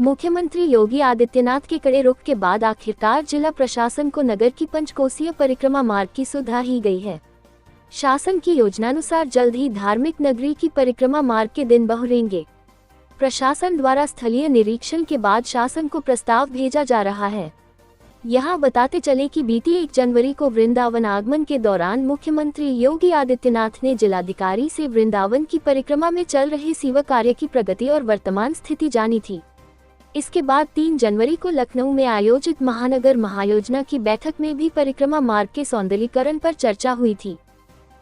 मुख्यमंत्री योगी आदित्यनाथ के कड़े रुख के बाद आखिरकार जिला प्रशासन को नगर की पंचकोसीय परिक्रमा मार्ग की सुविधा ही गई है। शासन की योजनानुसार जल्द ही धार्मिक नगरी की परिक्रमा मार्ग के दिन बहुरेंगे। प्रशासन द्वारा स्थलीय निरीक्षण के बाद शासन को प्रस्ताव भेजा जा रहा है। यहाँ बताते चले कि बीती 1 जनवरी को वृंदावन आगमन के दौरान मुख्यमंत्री योगी आदित्यनाथ ने जिलाधिकारी से वृंदावन की परिक्रमा में चल रहे सेवा कार्य की प्रगति और वर्तमान स्थिति जानी थी। इसके बाद 3 जनवरी को लखनऊ में आयोजित महानगर महायोजना की बैठक में भी परिक्रमा मार्ग के सौंदर्यीकरण पर चर्चा हुई थी।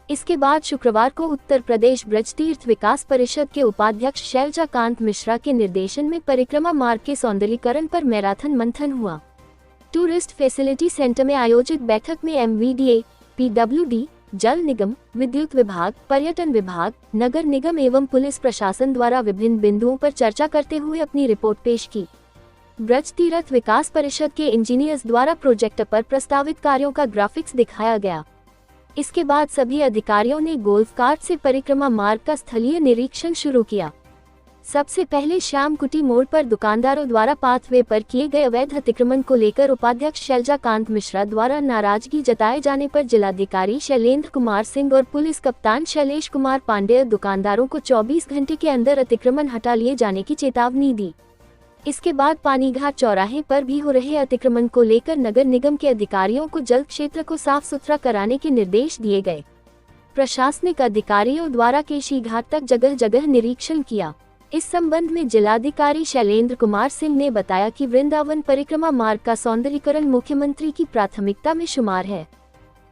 इसके बाद शुक्रवार को उत्तर प्रदेश ब्रज तीर्थ विकास परिषद के उपाध्यक्ष शैलजा कांत मिश्रा के निर्देशन में परिक्रमा मार्ग के सौंदर्यीकरण पर मैराथन मंथन हुआ। टूरिस्ट फैसिलिटी सेंटर में आयोजित बैठक में MVDA, PWD, जल निगम, विद्युत विभाग, पर्यटन विभाग, नगर निगम एवं पुलिस प्रशासन द्वारा विभिन्न बिंदुओं पर चर्चा करते हुए अपनी रिपोर्ट पेश की। ब्रज तीर्थ विकास परिषद के इंजीनियर्स द्वारा प्रोजेक्ट पर प्रस्तावित कार्यों का ग्राफिक्स दिखाया गया। इसके बाद सभी अधिकारियों ने गोल्फ कार्ट से परिक्रमा मार्ग का स्थलीय निरीक्षण शुरू किया। सबसे पहले श्याम कुटी मोड़ पर दुकानदारों द्वारा पाथवे पर किए गए अवैध अतिक्रमण को लेकर उपाध्यक्ष शैलजा कांत मिश्रा द्वारा नाराजगी जताए जाने पर जिलाधिकारी शैलेंद्र कुमार सिंह और पुलिस कप्तान शैलेश कुमार पांडेय दुकानदारों को 24 घंटे के अंदर अतिक्रमण हटा लिए जाने की चेतावनी दी। इसके बाद पानीघाट चौराहे पर भी हो रहे अतिक्रमण को लेकर नगर निगम के अधिकारियों को जल्द क्षेत्र को साफ सुथरा कराने के निर्देश दिए गए। प्रशासनिक अधिकारियों द्वारा केशी घाट तक जगह जगह निरीक्षण किया। इस संबंध में जिलाधिकारी शैलेंद्र कुमार सिंह ने बताया कि वृंदावन परिक्रमा मार्ग का सौंदर्यीकरण मुख्यमंत्री की प्राथमिकता में शुमार है।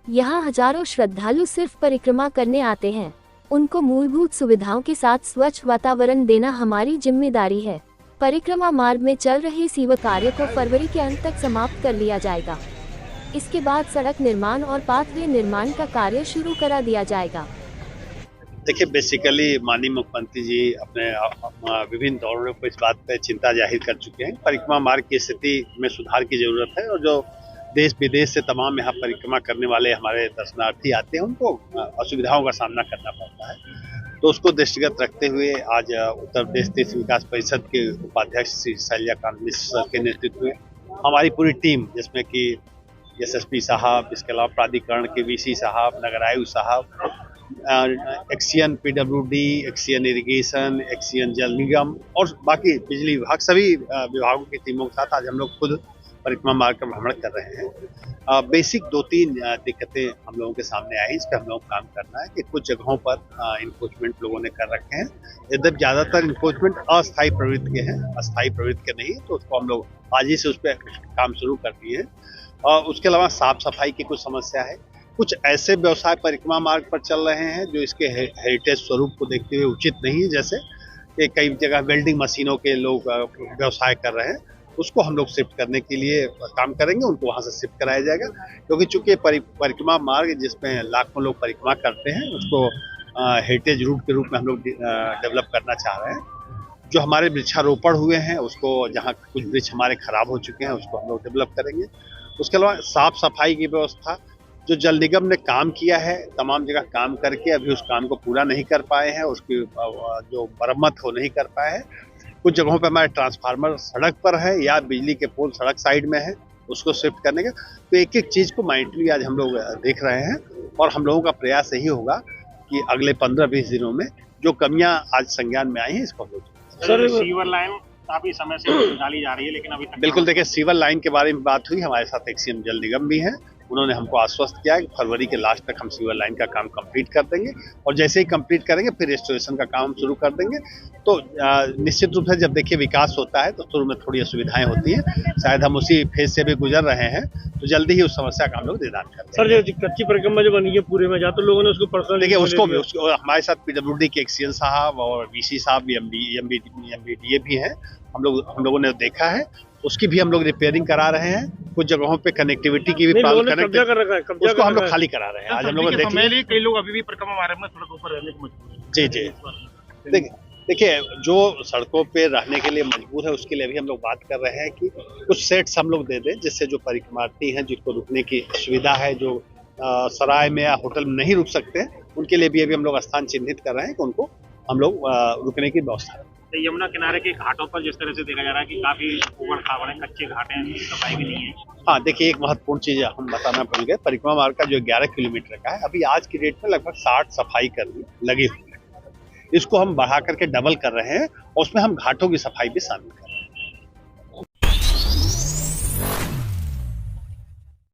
यहाँ हजारों श्रद्धालु सिर्फ परिक्रमा करने आते हैं। उनको मूलभूत सुविधाओं के साथ स्वच्छ वातावरण देना हमारी जिम्मेदारी है। परिक्रमा मार्ग में चल रहे सेवा कार्य को फरवरी के अंत तक समाप्त कर लिया जाएगा। इसके बाद सड़क निर्माण और पाथवे निर्माण का कार्य शुरू करा दिया जाएगा। देखिए, बेसिकली माननीय मुख्यमंत्री जी अपने विभिन्न दौरों पर इस बात पर चिंता जाहिर कर चुके हैं। परिक्रमा मार्ग की स्थिति में सुधार की जरूरत है और जो देश विदेश से तमाम यहाँ परिक्रमा करने वाले हमारे दर्शनार्थी आते हैं उनको असुविधाओं का सामना करना पड़ता है। तो उसको दृष्टिगत रखते हुए आज उत्तर प्रदेश तीर्थ विकास परिषद के उपाध्यक्ष श्री शैलजा कांत मिश्रा के नेतृत्व में हमारी पूरी टीम, जिसमें कि SSP साहब, इसके अलावा प्राधिकरण के VC साहब, नगर आयुक्त साहब, एक्सियन PWD, एक्सियन इरिगेशन, एक्सियन जल निगम और बाकी बिजली विभाग, सभी विभागों की टीमों के साथ आज हम लोग खुद परिक्रमा मार्ग का भ्रमण कर रहे हैं। बेसिक 2-3 दिक्कतें हम लोगों के सामने आई, इस पर हम लोगों को काम करना है कि कुछ जगहों पर इन्फोर्समेंट लोगों ने कर रखे हैं। यद्यपि ज्यादातर इन्फोर्समेंट अस्थायी प्रवृत्ति के हैं, अस्थायी प्रवृत्ति के नहीं, तो उसको हम लोग आज ही से उस पर काम शुरू कर दिए हैं। उसके अलावा साफ सफाई की कुछ समस्या है। कुछ ऐसे व्यवसाय परिक्रमा मार्ग पर चल रहे हैं जो इसके हेरिटेज स्वरूप को देखते हुए उचित नहीं है, जैसे कि कई जगह वेल्डिंग मशीनों के लोग व्यवसाय कर रहे हैं। उसको हम लोग शिफ्ट करने के लिए काम करेंगे, उनको वहां से शिफ्ट कराया जाएगा, क्योंकि चूंकि परिक्रमा मार्ग जिसमें लाखों लोग परिक्रमा करते हैं उसको हेरिटेज रूट के रूप में हम लोग डेवलप करना चाह रहे हैं। जो हमारे वृक्षारोपण हुए हैं उसको, जहाँ कुछ वृक्ष हमारे खराब हो चुके हैं, उसको हम लोग डेवलप करेंगे। उसके अलावा साफ सफाई की व्यवस्था, जो जल निगम ने काम किया है तमाम जगह काम करके अभी उस काम को पूरा नहीं कर पाए हैं, उसकी जो मरम्मत हो नहीं कर पाए हैं। कुछ जगहों पे हमारे ट्रांसफार्मर सड़क पर है या बिजली के पोल सड़क साइड में है, उसको शिफ्ट करने का। तो एक एक चीज को माइंडली आज हम लोग देख रहे हैं और हम लोगों का प्रयास यही होगा कि अगले 15-20 दिनों में जो कमियां आज संज्ञान में आई हैं इसको हम लोग। सर, सीवर लाइन काफी समय से डाली जा रही है लेकिन अभी तक बिल्कुल, देखिए सीवर लाइन के बारे में बात हुई, हमारे साथ एक्सियन जल निगम भी है। उन्होंने हमको आश्वस्त किया कि फरवरी के लास्ट तक हम सीवर लाइन का काम कंप्लीट कर देंगे और जैसे ही कंप्लीट करेंगे फिर रेस्टोरेशन का काम शुरू कर देंगे। तो निश्चित रूप से जब देखिए विकास होता है तो शुरू में थोड़ी असुविधाएं होती हैं, शायद हम उसी फेज से भी गुजर रहे हैं, तो जल्दी ही उस समस्या का हम लोग निदान करेंगे। सर, जो कच्ची परिक्रमा जो बनी है पूरे में, जहाँ तो लोगों ने उसको पर्सनल देखिए उसको हमारे साथ PWD के एक्सियन साहब और VC साहब भी, MVDA भी हैं, हम लोगों ने देखा है, उसकी भी हम लोग रिपेयरिंग करा रहे हैं। कुछ जगहों पे कनेक्टिविटी की भी प्रॉब्लम, उसको हम लोग खाली करा रहे हैं। आज हम लोग देख, कई लोग अभी भी परिक्रमा मार्ग में सड़कों पर रहने को मजबूर हैं। जी, देखिए जो सड़कों पे रहने के लिए मजबूर है उसके लिए भी हम लोग बात कर रहे हैं कि कुछ सेट्स हम लोग दे दें, जिससे जो परिक्रमार्थी हैं जिनको रुकने की सुविधा है, जो सराय में या होटल में नहीं रुक सकते हैं, उनके लिए भी अभी हम लोग स्थान चिन्हित कर रहे हैं कि उनको हम लोग रुकने की व्यवस्था तो यमुना किनारे के घाटों पर जिस तरह से देखा जा रहा है कि काफी उबड़ खाबड़ है, कच्चे घाट हैं, सफाई भी नहीं है। हाँ, देखिए एक महत्वपूर्ण चीज हम बताना भूल गए, परिक्रमा मार्ग का जो 11 किलोमीटर का है, अभी आज की डेट में लगभग 60 सफाई कर्मी लगे हुए हैं। इसको हम बढ़ा करके डबल कर रहे हैं और उसमें हम घाटों की सफाई भी शामिल कर रहे हैं।